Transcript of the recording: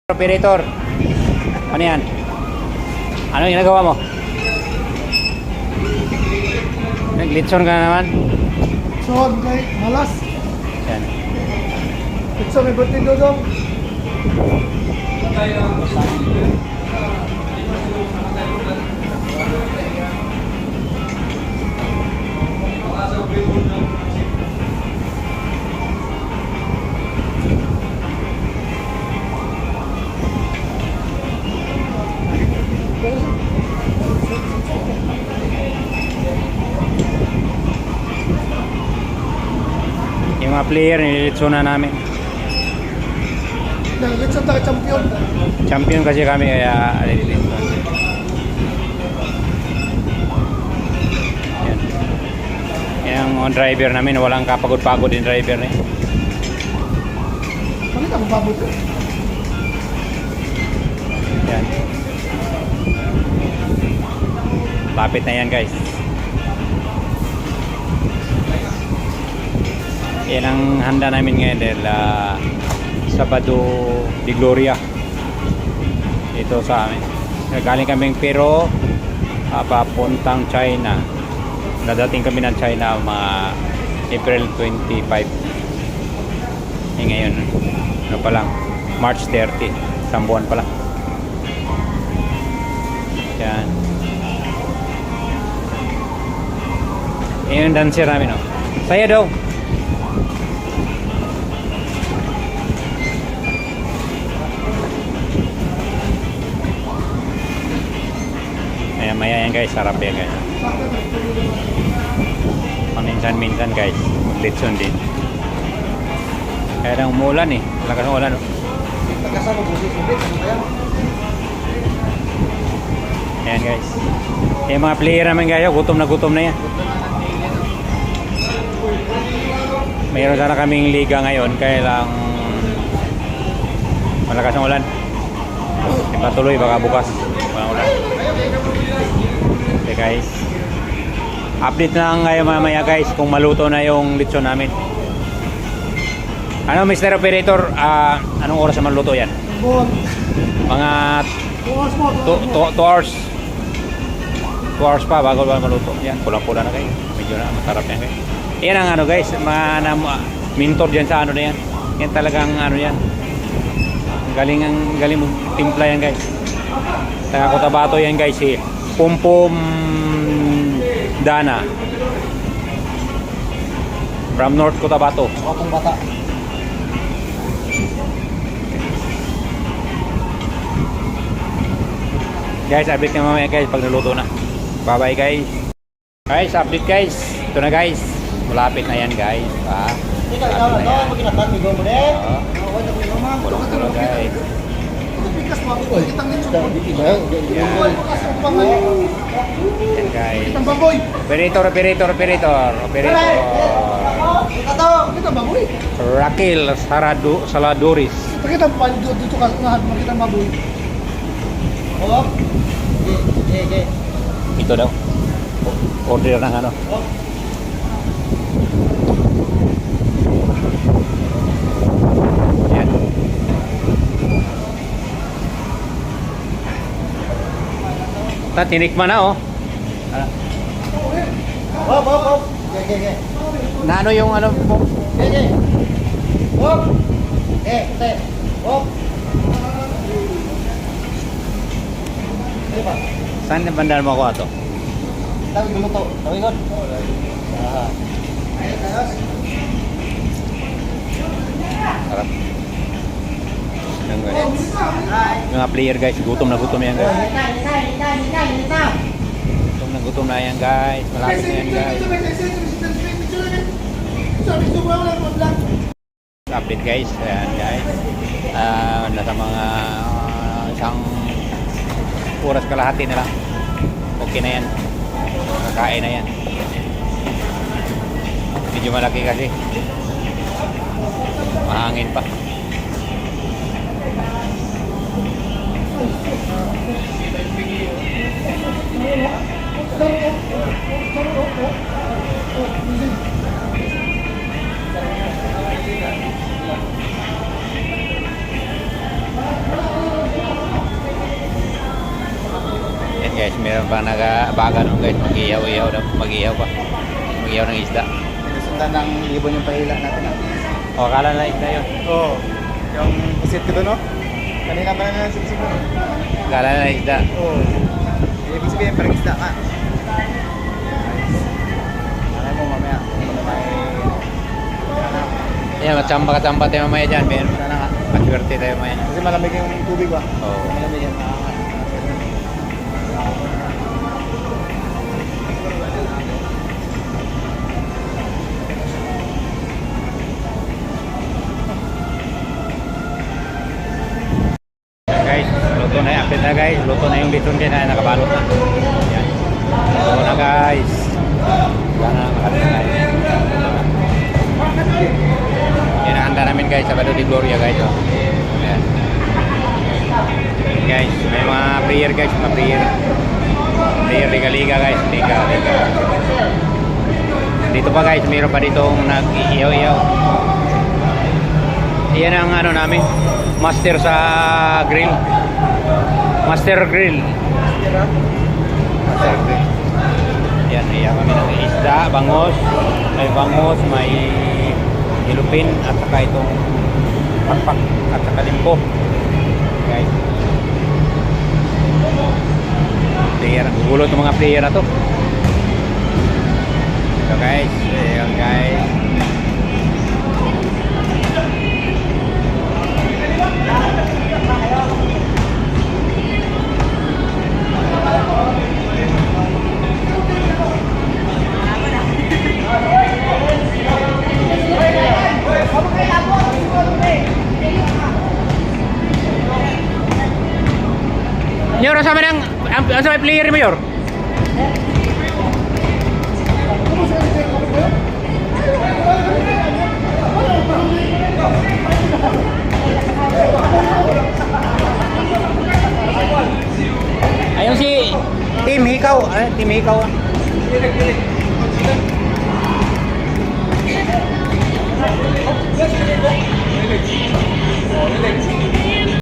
Operator, ano yan? Ano yung ginagawa mo? Naglitson ka na naman? So, malas. Yan. Ito may buting dodong. Yung mga player, nililitson na namin. Nalilitson tayo champion. Champion kasi kami kaya nililitson. Yan. Yan ang driver namin, walang kapagod-pagod yung driver na yun. Bakit ako babot ko? Yan. Lapit na yan guys. Yan ang handa namin ngayon dahil Sabado de Gloria dito sa amin. Galing kaming Pero papuntang China. Nadating kami ng China mga April 25. Ngayon ano pa lang, March 30, isang buwan pa lang. Yan. Yan yung dancer namin, oh. Saya daw. Maya yan guys, sarap yan guys. Paminsan-minsan guys, maglitson din. Kaya lang umuulan eh, lakas ng ulan, oh. Nagkasama po si Subit, ano kaya? Ayan guys. Yung mga player namin guys, gutom na yan. Mayroon sana kaming liga ngayon, kaya lang malakas ng ulan. Ipatuloy, baka bukas walang ulan. Okay guys, update na lang kayo mamaya guys kung maluto na yung lechon namin. Ano Mr. Operator, anong oras na maluto yan? Buwan. Mga 2 hours mo. 2 hours. 2 hours pa bago maluto. Yan, pulang-pula na kayo. Medyo na masarap yan guys. Yan ang ano guys, mga mintor dyan sa ano na yan. Yan talagang ano yan. Galing mo timpla yan guys. Taga Cotabato yan guys eh. Pumpum Dana from North Cotabato. Wakong bata. Guys, update na mamaya guys pag naluto na. Bye bye guys. Guys, update guys. Ito na guys. Malapit na yan guys. Ikaw na yan. Magkinatan, migo mo din. Pulang-pula guys. Pikas mo ako. Kitang nito. Yan. Yan guys. Kitang baboy. Operator. Kitang baboy. Raquel Saladoris. Kitang dito ka ngahan mo. Kitang baboy. Oh. Okay. Ito daw. Order ng ano. Yan. Tinikman na oh. Hop. Okay. Na ano yung ano mo? Okay. Hop. Te. Hop. Diba? Saan na bandal mo ako ato? Tawag luto. Tawag ko. Sarap. Yan guys. Mga player guys, gutom na yan guys. Gutom na yan guys. Malapit na yan guys. Update guys. Ayan guys. Nasa mga isang oras kalahati na lang. Okay na yan. Kakain na yan. Medyo malaki kasi. Mahangin pa. Guys, meron pa nag-abaga nun guys. Mag-ihaw-ihaw daw. Mag-ihaw pa. Mag-ihaw ng isda. Sinusundan ng ibon yung pahila natin. O, akala na isda yun. Oo. Yung pusit ko doon, no? Kanina pa na nagsipsip ko. Akala na isda. Oo. Ibig sabihin, parang isda ka. Alam mo, mamaya. Ayan, matsamba-katsamba tayo mamaya dyan. Meron. Sana nga. Maswerte tayo mamaya. Kasi malamig yung tubig ba? Oo. Malamig yan. Guys, luto na yung update na guys. Luto na yung biton din na nakabalot na. Yan. Luto na guys. Wala na nakakalit na guys. Yan ang handa namin guys sa Bado de Gloria guys. Oh. Ayan. Guys, may mga prayer guys. Mga prayer. Prayer liga-liga guys. Liga-liga. Dito pa guys, mayroon pa ditong nag-iyaw-iyaw. Yan ang ano namin. Master sa grill. Master grill. Master grill. Yan, iya kami ng isda, bangos. May bangos, may ilupin at saka itong pakpak at saka limpo. Guys. Player, gugulo itong mga player na to. So guys, ayan guys. Nyor, sama ng ang sa player mo, Yor? Ayun si Team Hikaw. Team Hikaw.